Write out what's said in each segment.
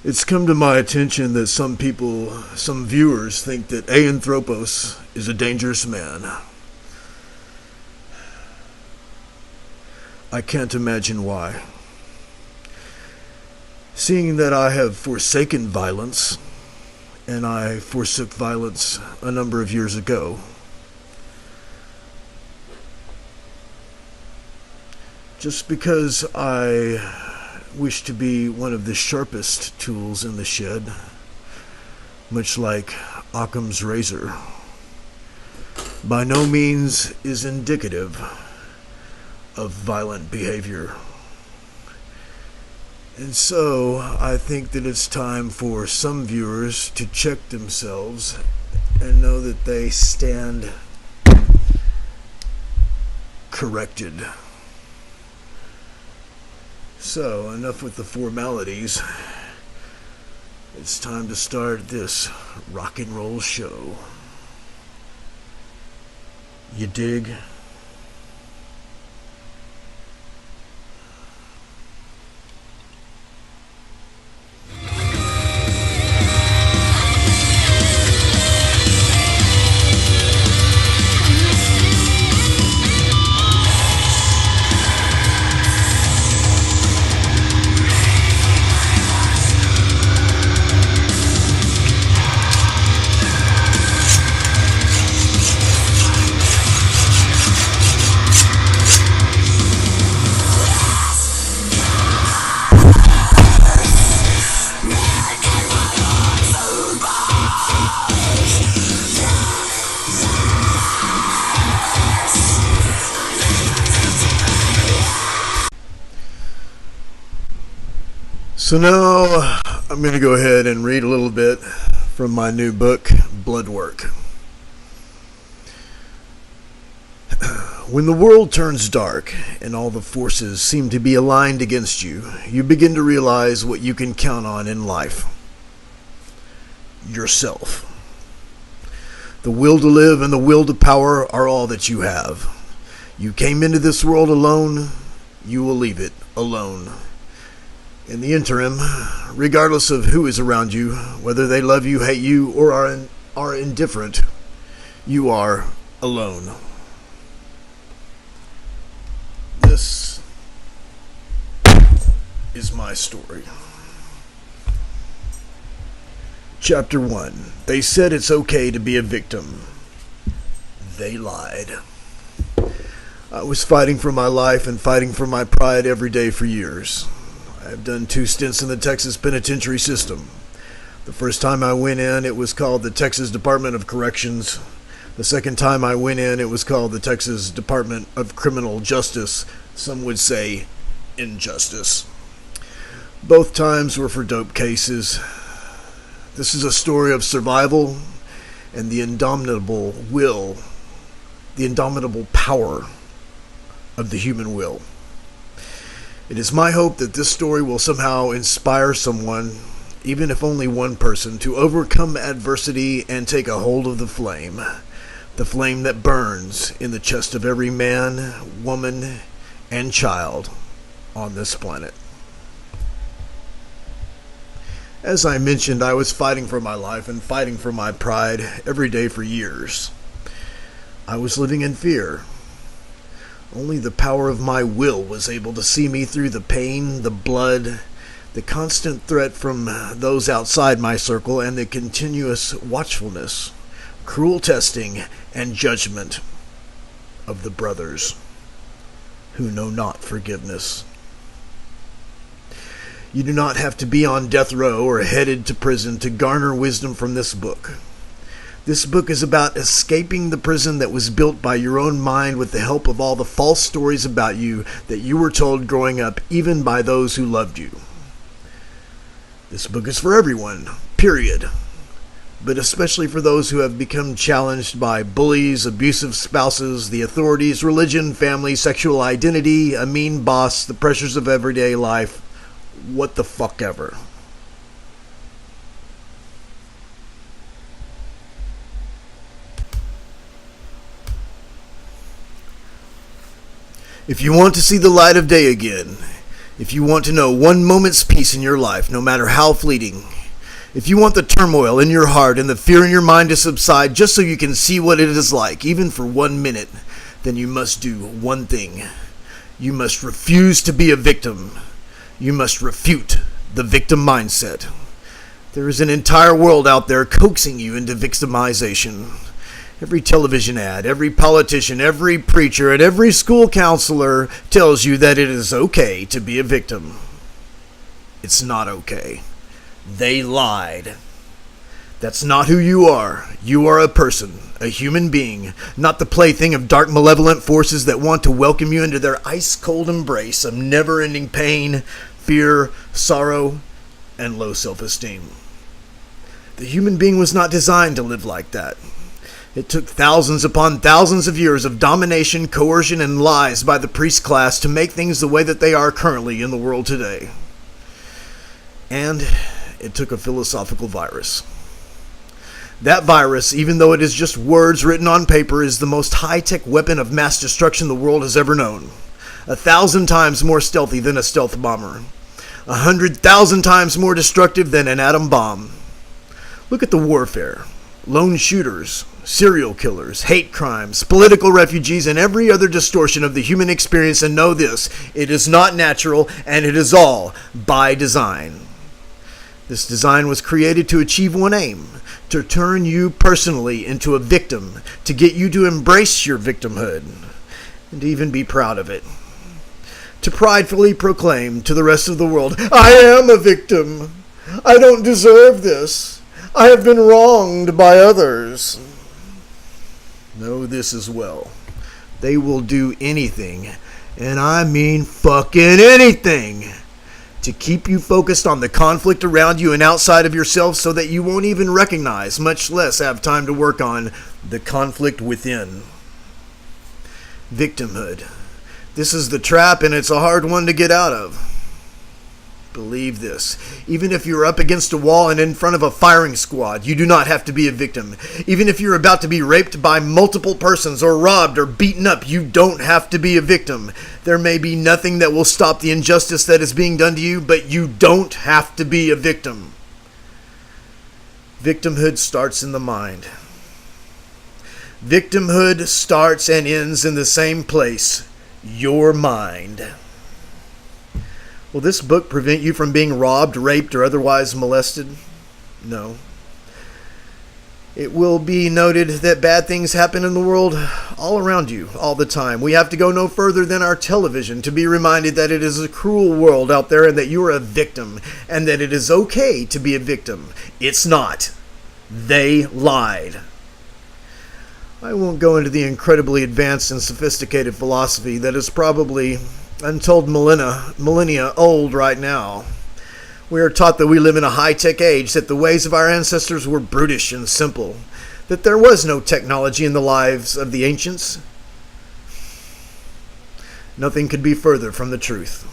It's come to my attention that some viewers, think that Ayin Thropos is a dangerous man. I can't imagine why. Seeing that I have forsaken violence, and I forsook violence a number of years ago, just because I wish to be one of the sharpest tools in the shed, much like Occam's razor, by no means is indicative of violent behavior. And so I think that it's time for some viewers to check themselves and know that they stand corrected. So, enough with the formalities. It's time to start this rock and roll show. You dig? So now I'm going to go ahead and read a little bit from my new book, Bloodwork. When the world turns dark and all the forces seem to be aligned against you, you begin to realize what you can count on in life. Yourself. The will to live and the will to power are all that you have. You came into this world alone, you will leave it alone. In the interim, regardless of who is around you, whether they love you, hate you, or are indifferent, you are alone. This is my story. Chapter 1. They said it's okay to be a victim. They lied. I was fighting for my life and fighting for my pride every day for years. I've done 2 stints in the Texas penitentiary system. The first time I went in, it was called the Texas Department of Corrections. The second time I went in, it was called the Texas Department of Criminal Justice. Some would say injustice. Both times were for dope cases. This is a story of survival and the indomitable will, the indomitable power of the human will. It is my hope that this story will somehow inspire someone, even if only one person, to overcome adversity and take a hold of the flame that burns in the chest of every man, woman, and child on this planet. As I mentioned, I was fighting for my life and fighting for my pride every day for years. I was living in fear. Only the power of my will was able to see me through the pain, the blood, the constant threat from those outside my circle, and the continuous watchfulness, cruel testing, and judgment of the brothers who know not forgiveness. You do not have to be on death row or headed to prison to garner wisdom from this book. This book is about escaping the prison that was built by your own mind with the help of all the false stories about you that you were told growing up, even by those who loved you. This book is for everyone, period. but especially for those who have become challenged by bullies, abusive spouses, the authorities, religion, family, sexual identity, a mean boss, the pressures of everyday life, what the fuck ever. If you want to see the light of day again, if you want to know one moment's peace in your life, no matter how fleeting, if you want the turmoil in your heart and the fear in your mind to subside just so you can see what it is like, even for 1 minute, then you must do one thing. You must refuse to be a victim. You must refute the victim mindset. There is an entire world out there coaxing you into victimization. Every television ad, every politician, every preacher, and every school counselor tells you that it is okay to be a victim. It's not okay. They lied. That's not who you are. You are a person, a human being, not the plaything of dark malevolent forces that want to welcome you into their ice-cold embrace of never-ending pain, fear, sorrow, and low self-esteem. The human being was not designed to live like that. It took thousands upon thousands of years of domination, coercion, and lies by the priest class to make things the way that they are currently in the world today. And it took a philosophical virus. That virus, even though it is just words written on paper, is the most high-tech weapon of mass destruction the world has ever known. 1,000 times more stealthy than a stealth bomber. 100,000 times more destructive than an atom bomb. Look at the warfare. Lone shooters, serial killers, hate crimes, political refugees, and every other distortion of the human experience, and know this, it is not natural, and it is all by design. This design was created to achieve one aim, to turn you personally into a victim, to get you to embrace your victimhood, and even be proud of it. To pridefully proclaim to the rest of the world, I am a victim. I don't deserve this. I have been wronged by others. Know this as well. They will do anything, and I mean fucking anything, to keep you focused on the conflict around you and outside of yourself so that you won't even recognize, much less have time to work on, the conflict within. Victimhood. This is the trap, and it's a hard one to get out of. Believe this. Even if you're up against a wall and in front of a firing squad, you do not have to be a victim. Even if you're about to be raped by multiple persons or robbed or beaten up, you don't have to be a victim. There may be nothing that will stop the injustice that is being done to you, but you don't have to be a victim. Victimhood starts in the mind. Victimhood starts and ends in the same place, your mind. Will this book prevent you from being robbed, raped, or otherwise molested? No. It will be noted that bad things happen in the world all around you, all the time. We have to go no further than our television to be reminded that it is a cruel world out there and that you are a victim, and that it is okay to be a victim. It's not. They lied. I won't go into the incredibly advanced and sophisticated philosophy that is probably untold millennia old right now. We are taught that we live in a high-tech age, that the ways of our ancestors were brutish and simple, that there was no technology in the lives of the ancients. Nothing could be further from the truth.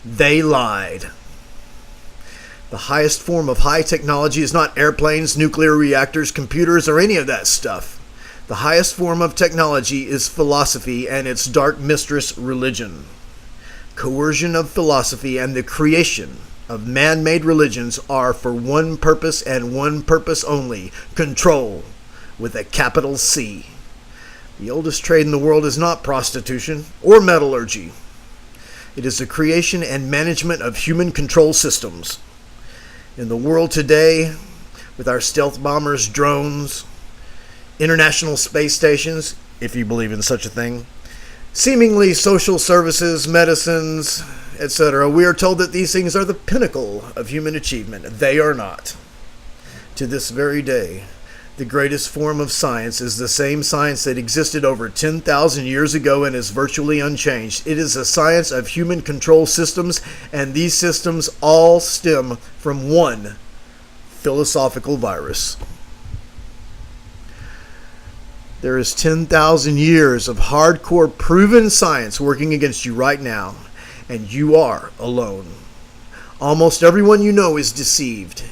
They lied. The highest form of high technology is not airplanes, nuclear reactors, computers, or any of that stuff. The highest form of technology is philosophy and its dark mistress, religion. Coercion of philosophy and the creation of man-made religions are for one purpose and one purpose only: control, with a capital C. The oldest trade in the world is not prostitution or metallurgy. It is the creation and management of human control systems. In the world today, with our stealth bombers, drones, international space stations, if you believe in such a thing, seemingly social services, medicines, etc., we are told that these things are the pinnacle of human achievement. They are not. To this very day, the greatest form of science is the same science that existed over 10,000 years ago and is virtually unchanged. It is a science of human control systems, and these systems all stem from one philosophical virus. There is 10,000 years of hardcore proven science working against you right now, and you are alone. Almost everyone you know is deceived,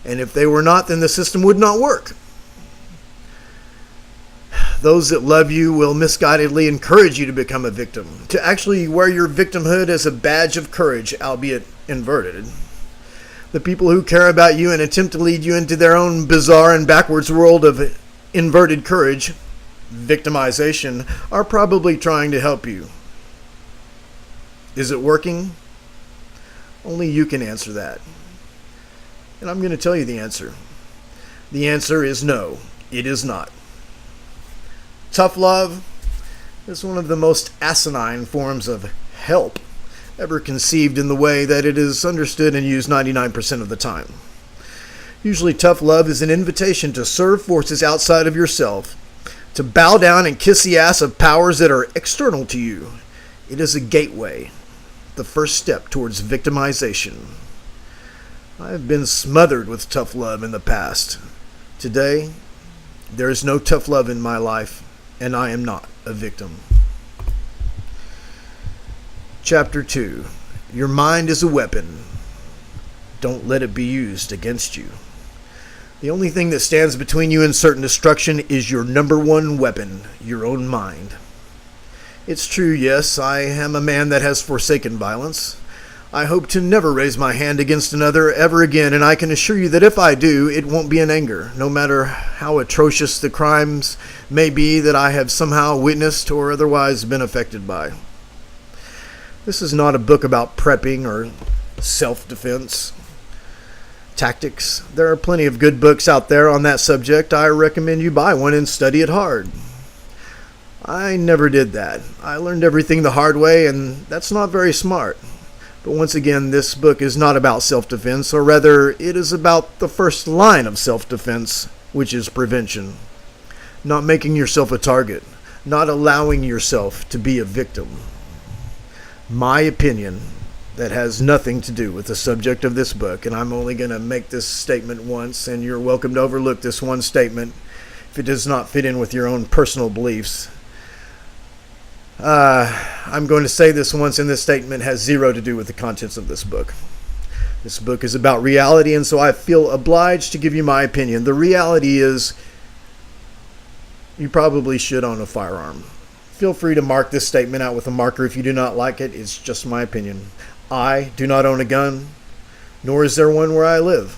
and if they were not, then the system would not work. Those that love you will misguidedly encourage you to become a victim, to actually wear your victimhood as a badge of courage, albeit inverted. The people who care about you and attempt to lead you into their own bizarre and backwards world of inverted courage, victimization, are probably trying to help you. Is it working? Only you can answer that. And I'm going to tell you the answer. The answer is no, it is not. Tough love is one of the most asinine forms of help ever conceived in the way that it is understood and used 99% of the time. Usually tough love is an invitation to serve forces outside of yourself, to bow down and kiss the ass of powers that are external to you. It is a gateway, the first step towards victimization. I have been smothered with tough love in the past. Today, there is no tough love in my life, and I am not a victim. Chapter 2. Your mind is a weapon. Don't let it be used against you. The only thing that stands between you and certain destruction is your number one weapon, your own mind. It's true, yes, I am a man that has forsaken violence. I hope to never raise my hand against another ever again, and I can assure you that if I do, it won't be in anger, no matter how atrocious the crimes may be that I have somehow witnessed or otherwise been affected by. This is not a book about prepping or self-defense tactics. There are plenty of good books out there on that subject. I recommend you buy one and study it hard. I never did that. I learned everything the hard way, and that's not very smart. But once again, this book is not about self-defense, or rather, it is about the first line of self-defense, which is prevention. Not making yourself a target, not allowing yourself to be a victim. My opinion, that has nothing to do with the subject of this book, and I'm only going to make this statement once, and you're welcome to overlook this one statement if it does not fit in with your own personal beliefs. I'm going to say this once, and this statement has zero to do with the contents of this book. This book is about reality, and so I feel obliged to give you my opinion. The reality is, you probably should own a firearm. Feel free to mark this statement out with a marker if you do not like it. It's just my opinion. I do not own a gun, nor is there one where I live.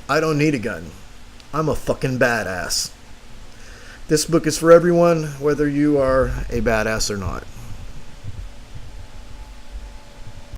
I don't need a gun. I'm a fucking badass. This book is for everyone, whether you are a badass or not.